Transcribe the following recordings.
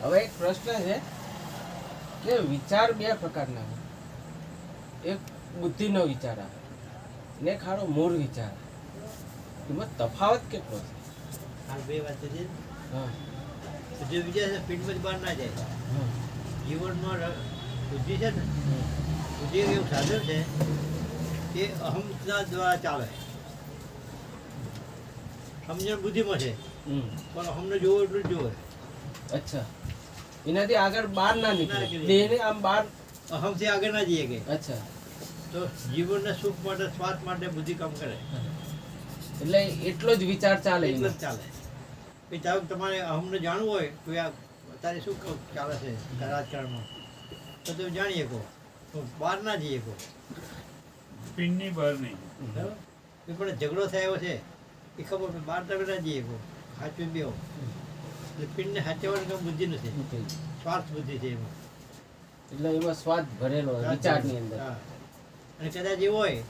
હવે એક પ્રશ્ન છે કે વિચાર બે પ્રકારના હોય. એક બુદ્ધિનો વિચાર આવે ને એક હારો મૂળ વિચાર આવે. એમાં તફાવત કેટલો છે? આ બે વાત છે. હા જે વિચાર છે પીઠમાંથી બહાર ના જાય. હા જીવનમાં બુદ્ધિ છે ને, બુદ્ધિ એવું સાધન છે કે અહંકાર દ્વારા ચાલે. સમજણ બુદ્ધિમાં છે પણ અમને જોવો એટલું જ જોવે. અચ્છા, એનાથી આગળ બહાર ના નીકળે, ના નીકળે. દેહને આમ બહાર. અહમથી આગળ ના જઈએ કે. અચ્છા, તો જીવનના સુખ માટે સ્વાદ માટે બુદ્ધિ કામ કરે. એટલે એટલો જ વિચાર ચાલે એટલું એનો. જ ચાલે. કે ચાલો તમારે અહમને જાણવું હોય તો આ તારે શું ચાલે છે રાજકારણમાં, તો તમે જાણી શકો બહાર ના જઈ શકો. પિનની બહાર નહીં. બરાબર? એ પણ ઝઘડો થયો છે એ ખબર પણ બહાર તમે ના જઈ શકો. સાચું બેહો. એટલે પિંડને સાચવવાની કામ બુદ્ધિ નથી, સ્વાર્થ બુદ્ધિ છે એમાં. એટલે એમાં સ્વાદ ભરેલો હોય વિચારની અંદર. હા. અને કદાચ એવું હોય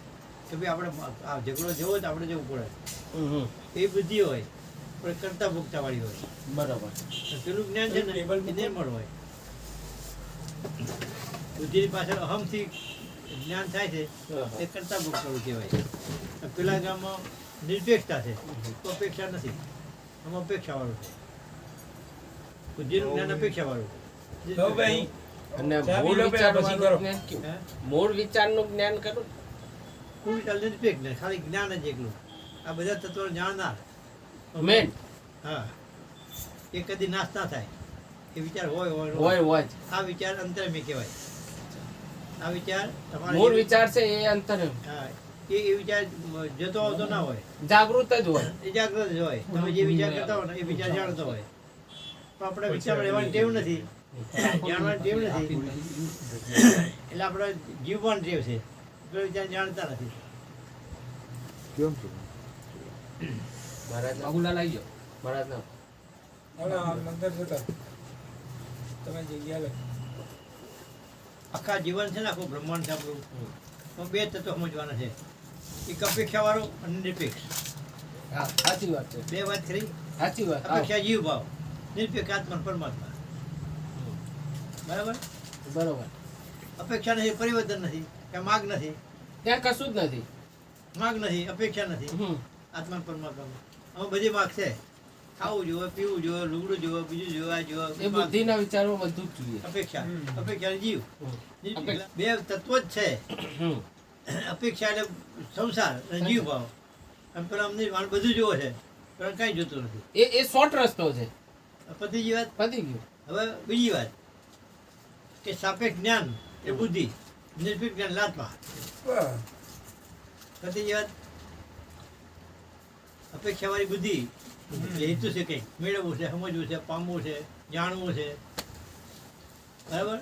કે ભાઈ આપણે આ ઝઘડો જેવો તો આપણે જવું પડે, એ બુદ્ધિ હોય પણ કરતા ભોગતા વાળી હોય. બરોબર. અને પેલું જ્ઞાન છે ને એ નિર્મળ હોય. બુદ્ધિની પાછળ અહમથી જ્ઞાન થાય છે એ કરતા ભોગતાળું કહેવાય. અને પેલા ગામમાં નિરપેક્ષતા છે, અપેક્ષા નથી. આમાં અપેક્ષા વાળું છે. બુદ્ધિનું જ્ઞાન અપેક્ષા વાળું. તો ભાઈ અને ચા મૂળ પી લો પેલા પછી કરો. વિચારવાનું જ્ઞાન કેવું? હે? મૂળ વિચારનું જ્ઞાન કરું. કોઈ ચાલ નિરપેક્ષ નહીં, ખાલી જ્ઞાન જ એકલું. આ બધા તત્વો જાણનાર મેન હા, એ કદી નાશ ના થાય. એ વિચાર હોય હોય ને હોય હોય જ. આ વિચાર અંતરમે કહેવાય. આ વિચાર મૂળ તમારે વિચાર છે એ અંતર હા, એ વિચાર જતો આવતો ના હોય, જાગૃત જ હોય. એ જાગૃત જ હોય. તમે જે વિચાર કરતા હોય ને એ વિચાર જાણતો હોય. પણ આપણે વિચાર લેવાની ટેવ નથી, જાણવાની ટેવ નથી, એટલે આપણે જીવવાની ટેવ છે. આપણે વિચાર જાણતા નથી. મહારાજ બાબુલાલ આવી ગયો. મહારાજ ના મંદિર જતા તમે જગ્યા લે. આખા જીવન છે ને આખું બ્રહ્માંડ છે આપણું, તો બે તત્વો સમજવાના છે. એક અપેક્ષા વાળું અને નિરપેક્ષ. હા સાચી વાત છે. બે વાત કરી. સાચી વાત. અપેક્ષા જીવ ભાવ, નિરપેક્ષ આત્મા પરમાત્મા. બરાબર? બરોબર. અપેક્ષા નથી, પરિવર્તન નથી, કે માગ નથી. ત્યાં કશું જ નથી. માગ નથી, અપેક્ષા નથી. આત્મા પરમાત્મા આમાં બધી માગ છે. ખાવું જોઈએ, પીવું જોઈએ, લુગડું જોઈએ, બીજું જોવા એ જોઈએ. બુદ્ધિના વિચારમાં બધું જ જોઈએ. અપેક્ષા, અપેક્ષા અને જીવ. અપેક્ષા. બે તત્વો જ છે. અપેક્ષા એટલે સંસાર અને જીવ ભાવ. અને પેલા અમને મારે બધું જોવો છે પણ કાંઈ જોતું નથી. એ શોર્ટ રસ્તો છે. પતિજી વાત. પતી ગયું. હવે બીજી વાત કે સાપેક્ષ જ્ઞાન એ બુદ્ધિ, નિરપેક્ષ જ્ઞાન લાતમાં. પતિજી વાત. અપેક્ષા વાળી બુદ્ધિ એટલે હેતુ છે કંઈક મેળવવું છે, સમજવું છે, પામવું છે, જાણવું છે. બરાબર?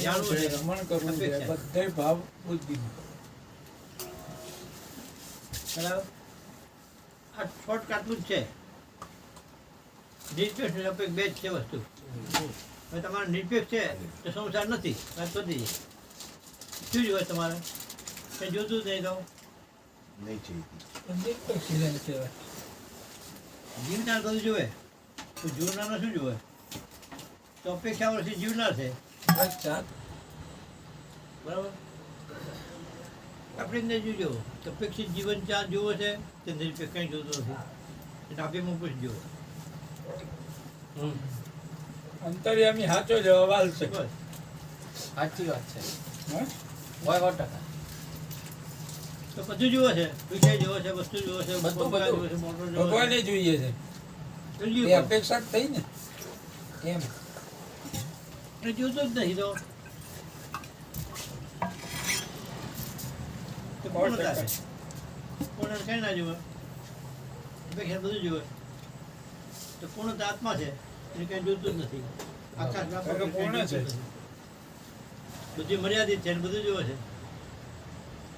જાણવું છે, રમણ કરવું છે, અપેક્ષા. બધે ભાવ બુદ્ધિ. બરાબર? આ શોર્ટકટનું જ છે. નિરપેક્ષ અને અપેક્ષ બે જ છે વસ્તુ. હવે તમારે નિરપેક્ષ છે તો સંસાર નથી, વાત પતી જાય. શું જોઈએ તમારે? કંઈ જોતું જ નહીં તો જીવનાર બધું જોવે. તો જોનારને શું જોવે? તો અપેક્ષા વર્ષથી જીવનાર છે. બરાબર? આપણે જ નહીં જોજો. અપેક્ષિત જીવન ચાર જોવો છે તે નિરપેક્ષ કંઈ જોતું નથી. એટલે આપણે પૂછજો. અંતર્યામી સાચો જવાબ આલશે. બસ. સાચી વાત છે. હા? હોય 100%. તો બધું જોવે છે, વિષય જોવે છે, વસ્તુ જોવે છે, બધું, પંખા બધું. જોવે છે, મોટર જોવે ભગવાને છે. જોઈએ છે બધું એ જોવે. અપેક્ષા જ થઈ ને એમ. એ જોતો જ નહીં તો પૂર્ણતા છે. પૂર્ણ કઈ ના જોવે, અપેક્ષા બધું જોવે. તો પૂર્ણતા આત્મા છે, એને કઈ જોતું જ નથી. આકાશમાં કારણ કે કંઈ પૂર્ણ જોતું છે. નથી. બધી મર્યાદિત છે, એને બધું જોવે છે.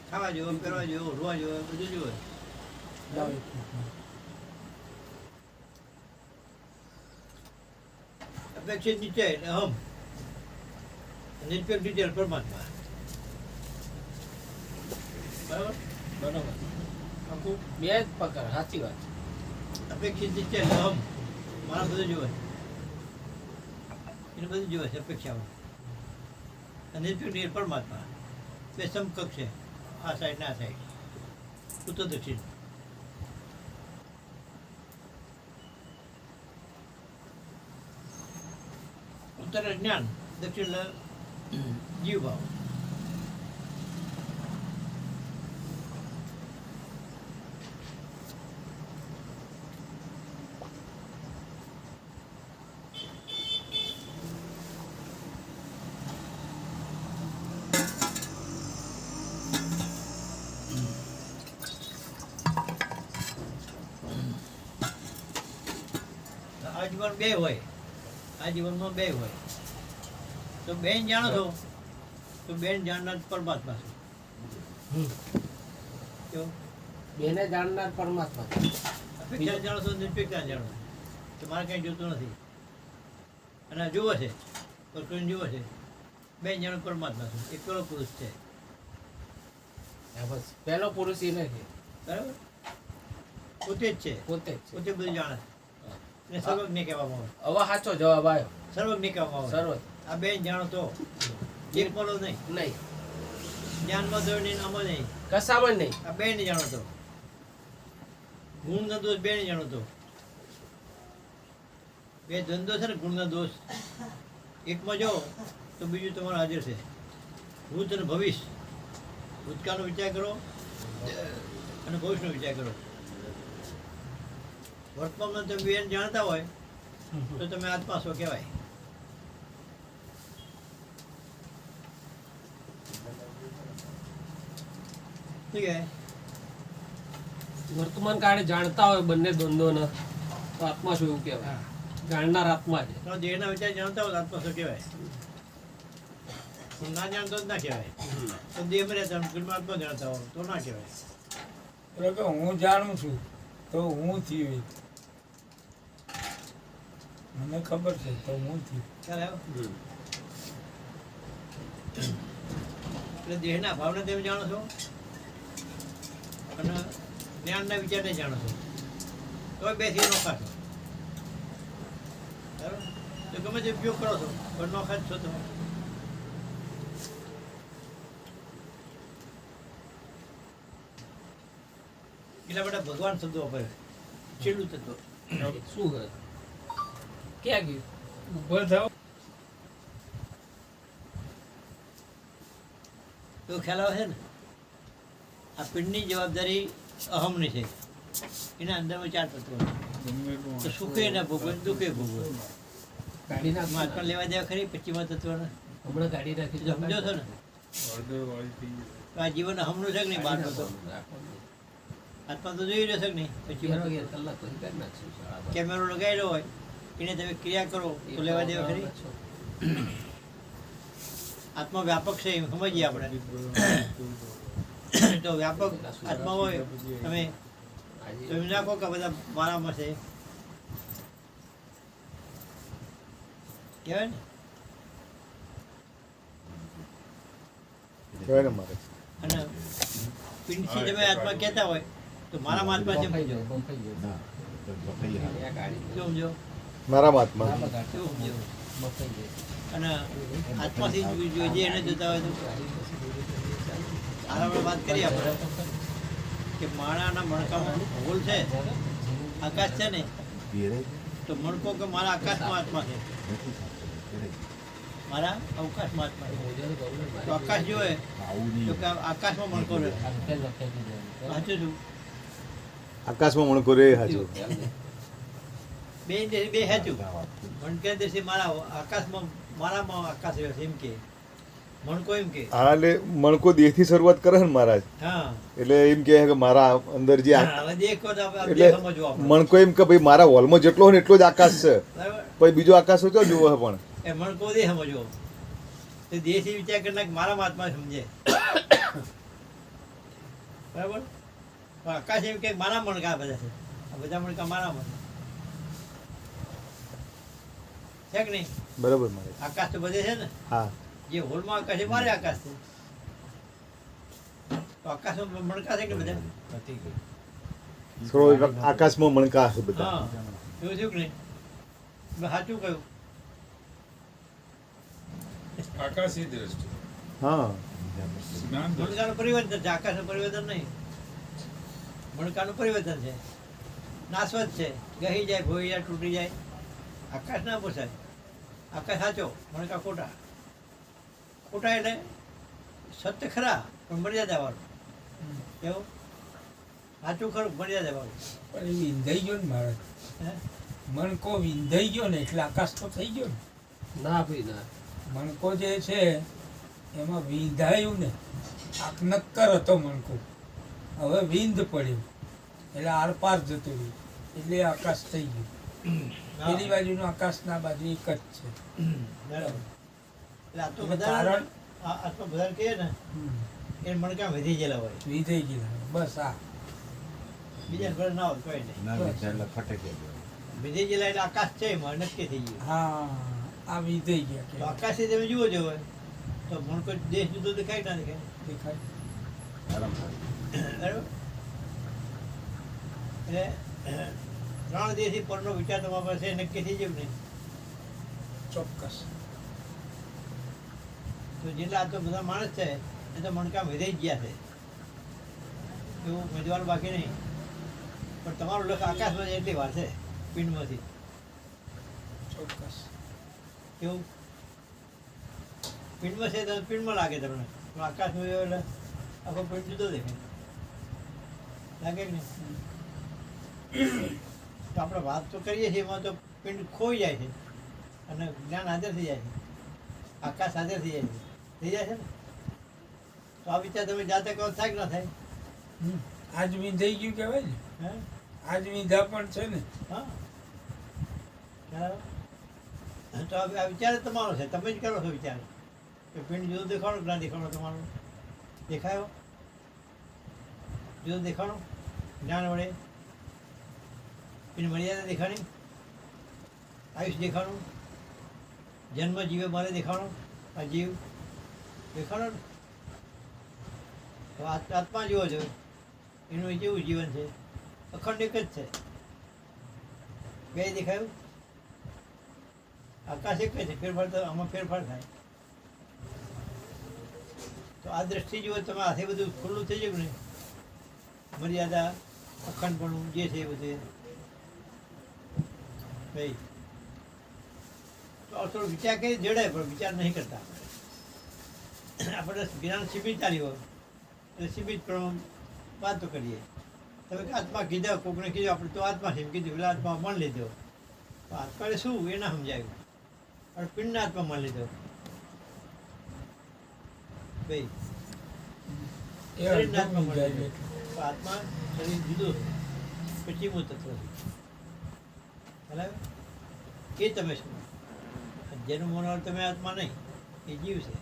ખાવા જોવે, પહેરવા જોવે, રોવા જોવે, બધું જોવે. અપેક્ષિત નીચે એટલે અહમ, નિરપેક્ષ નીચે એટલે પરમાત્મા. બરાબર? બરોબર. આખું બે જ પકડ. સાચી વાત. અપેક્ષિત નીચે એટલે અહમ, મારા બધું જોવે. એને બધું જોવે છે અપેક્ષાઓ. અને નિર્પેક્ષ એ પરમાત્મા બે સમકક્ષ છે, આ સાઈડ ને આ સાઈડ, ઉત્તર દક્ષિણ. ઉત્તર જ્ઞાન, દક્ષિણ જીવ ભાવ. આ જીવન બે હોય, આ જીવનમાં બે હોય. તો બેન જાણો છો તો બેન જાણનાર પરમાત્મા છે. કેવું? બેને જાણનાર પરમાત્મા. અપેક્ષા જાણો છો, નિરપેક્ષતા જાણો તો મારે કંઈ જોતું નથી. અને આ જુઓ છે તો કોઈ જુઓ છે, બેન જાણો પરમાત્મા છે, એક પેલો પુરુષ છે. હા, બસ પહેલો પુરુષ એ નથી, બરાબર? પોતે જ છે, પોતે જ છે. પોતે બધું જાણે છે. એને સર્વજ્ઞ કહેવામાં આવે, હવે સાચો જવાબ આવ્યો. સર્વજ્ઞ કહેવામાં આવે. સર્વ આ બેન જાણો તો એક બોલો નહીં, નહીં, જ્ઞાનમાં તો નહીં, આમાં નહીં. કશામાં નહીં. આ બેન જાણો તો ગુણનો દોષ બેન જાણો તો. બે ધંધો છે ને ગુણનો દોષ, એકમાં જો તો બીજું તમારું હાજર છે. ભૂત અને ભવિષ્ય, ભૂતકાળનો વિચાર કરો અને ભવિષ્યનો વિચાર કરો. વર્તમાનમાં તમે બેન જાણતા હોય તો તમે આત્મા છો કહેવાય. ઠીક છે. વર્તમાન કાળે જાણતા હોય બંને દ્વંદ્વોને તો આત્મા શું એવું કહેવાય? જાણનાર આત્મા છે. તો દેહના વિચાર જાણતા હોય તો આત્મા શું કહેવાય? પણ ના જાણતો જ ના કહેવાય. તો દેહમાં રહેતા હોય, ગુણમાં આત્મા જાણતા હોય તો ના કહેવાય. એટલે કે હું જાણું છું તો હું થયું, મને ખબર છે તો હું થયું. ખ્યાલ આવ્યો? એટલે દેહના ભાવને તમે જાણો છો અને જ્ઞાનના વિચારને જાણો છો તો બેથી નોખા છો. બરાબર? તો ગમે તે ઉપયોગ કરો છો પણ નોખા જ છો તમે. એટલા બધા ભગવાન શબ્દો વાપરે. છેલ્લું તત્વ શું કરે? ક્યાં ગયું? ઊભો થાવ. તો ખ્યાલ આવે છે ને? આ પિંડની જવાબદારી અહમની છે. એના અંદરમાં 4 તત્વો છે. તો સુખે ના ભોગવે, દુઃખે ભોગવે. ગાડી નાખ. આત્મા લેવા દેવા ખરી 25મા તત્વને હમણાં ગાડી રાખી જો સમજો છો ને? તો આ જીવન અહમનું છે કે નહીં? બહારનું તો આત્મા તો જોઈ રહ્યો છે કે નહીં? 25મા કલાક પછી કરી નાખશું. કેમેરો લગાવેલો હોય એને તમે ક્રિયા કરો તો લેવા દેવા ખરી? આત્મા વ્યાપક છે એમ સમજીએ આપણે. તો વ્યાપક આત્મા હોય તમે તો એમ ના કહો કે બધા મારામાં છે કહેવાય ને. અને પિંડથી તમે આત્મા કહેતા હોય તો મારામાં આત્મા છે સમજો. શું સમજો? મારા મહાત્મા શું સમજો? અને આત્માથી જે એને જોતા હોય તો આપણે વાત કરીએ આપણે કે માણાના મણકામાં હોલ છે, આકાશ છે ને, તો મણકો કે મારા આકાશમાં આત્મા છે, મારા અવકાશમાં આત્મા છે. તો આકાશ જોવે તો કે આકાશમાં મણકો રહે. સાચું છું? આકાશમાં મણકો રે હાચો બે સાચું. મણકે દેશી મારા આકાશમાં મારામાં આકાશ રહ્યો છે એમ કે મણકો એમ કે. હા, એટલે મણકો દેહ થી શરૂઆત કરે ને મહારાજ, હા એટલે એમ કે મારા અંદર જે હવે દેખો તો આપણે એટલે સમજવું આપણે. મણકો એમ કે ભાઈ મારા હોલમાં જેટલો હોય ને એટલો જ આકાશ છે, બરાબર? પછી બીજો આકાશ હોય તો જોવો પણ એ મણકો દે સમજો તો દેશી વિચાર કરનાર મારા આત્મા સમજે. બરાબર? પણ આકાશ એમ કે મારા મણકા બધા છે, આ બધા મણકા મારામાં છે કે નહીં? બરાબર મારે. આકાશ તો બધે છે ને. હા, જે હોલમાં આકાશ છે મારે આકાશ છે. તો આકાશમાં મણકા છે કે બધા? આકાશમાં મણકા હશે બધા. હા એવું થયું કે નહીં? મેં સાચું કહ્યું. આકાશી દ્રષ્ટિ હા જ્ઞાન દ્રષ્ટિ. મણકાનું પરિવર્તન છે, આકાશનું પરિવર્તન નહીં. મણકાનું પરિવર્તન છે, નાશવત છે, ગહી જાય, ભોઈ જાય, તૂટી જાય. આકાશ ના પોસાય. આકાશ સાચો, મણકા ખોટા. ખોટા એટલે સત્ય ખરા પણ મર્યાદા વાળું. કેવું? સાચું ખરું, મર્યાદા વાળું. પણ એ વિંધાઈ ગયો ને મારે હે? મણકો વિંધાઈ ગયો ને એટલે આકાશ તો થઈ ગયો ને. ના ભાઈ ના. મણકો જે છે એમાં વિંધાયું ને આ નક્કર હતો મણકો, હવે વિંધ પડ્યું એટલે આરપાર જતું રહ્યું એટલે આકાશ થઈ ગયું. પેલી બાજુનું આકાશ ના બાજુ એક જ છે. બરાબર. એટલે આ તો એટલે બધા કારણ આ તો બધા કહે ને એ મણકા વધી ગયેલા હોય. વિંધાઈ ગયેલા બસ આ બીજા ઘર ના હોય કોઈ નહીં. વધી ગયેલા એટલે આકાશ છે એમાં નક્કી થઈ ગયું. હા આ વિંધાઈ ગયા તો કે આકાશથી તમે જુઓ છો હોય તો મણકો દેશ જુદો દેખાય ના દેખાય? દેખાય. બરાબર? એટલે ત્રણ દેશથી પરનો વિચાર તમારા પાસે નક્કી થઈ ગયું નહીં. ચોક્કસ. તો જેટલા આ તો બધા માણસ છે એ તો મણકા વિધાઈ જ ગયા છે, એવું મેજવાનું બાકી નહીં. પણ તમારું લખ આકાશમાં છે એટલી વાર છે, પિંડમાંથી. ચોક્કસ. કેવું? પિંડમાં છે તો પિંડમાં લાગે તમને, પણ આકાશમાં ગયો એટલે આખો પિંડ જુદો દેખાય. લાગે કે નહીં? તો આપણે વાત તો કરીએ છીએ એમાં તો પિંડ ખોઈ જાય છે અને જ્ઞાન હાજર થઈ જાય છે, આકાશ હાજર થઈ જાય છે. થઈ જાય છે ને? તો આ વિચાર તમે જાતે કહો થાય કે ના થાય? આજ વિંધાઈ ગયું કહેવાય ને. હે? આજ વિંધા પણ છે ને. હા, બરાબર. તો આ વિચાર જ તમારો છે, તમે જ કરો છો વિચાર કે પિંડ જુદો દેખાડો કે ના દેખાડો. તમારો દેખાયો જુદો દેખાડો જ્ઞાન વડે. એની મર્યાદા દેખાણી, આયુષ દેખાણું, જન્મ જીવે મારે દેખાણો, આ જીવ દેખાડો ને. તો આત્મા જેવો છે, એનું કેવું જીવન છે? અખંડ એક જ છે. બે દેખાયું? આકાશ એક જ છે, ફેરફાર તો આમાં ફેરફાર થાય. તો આ દ્રષ્ટિ જુઓ તમે, હાથે બધું ખુલ્લું થઈ ગયું ને, મર્યાદા અખંડપણું જે છે એ બધું ભાઈ. તો થોડો વિચાર કરી જડાય પણ વિચાર નહીં કરતા. આપણે જ્ઞાન સીમિત ચાલી હોય એટલે સીમિત પણ વાતો કરીએ. તમે કે આત્મા કીધા, કોકને કીધું આપણે તો આત્મા છે એમ કીધું, પેલા આત્મા માન લીધો. તો આત્માને શું એ ના સમજાયું, અને પિંડના આત્મા માન લીધો ભાઈ. એ શરીરના અડધું આત્મા માન વિંધાઈ લીધો. ગયું. તો આત્મા શરીર જુદો છે, પછીમું તત્વ છે. બરાબર? એ તમે શું જેનું મનોહર તમે આત્મા નહીં, એ જીવ છે.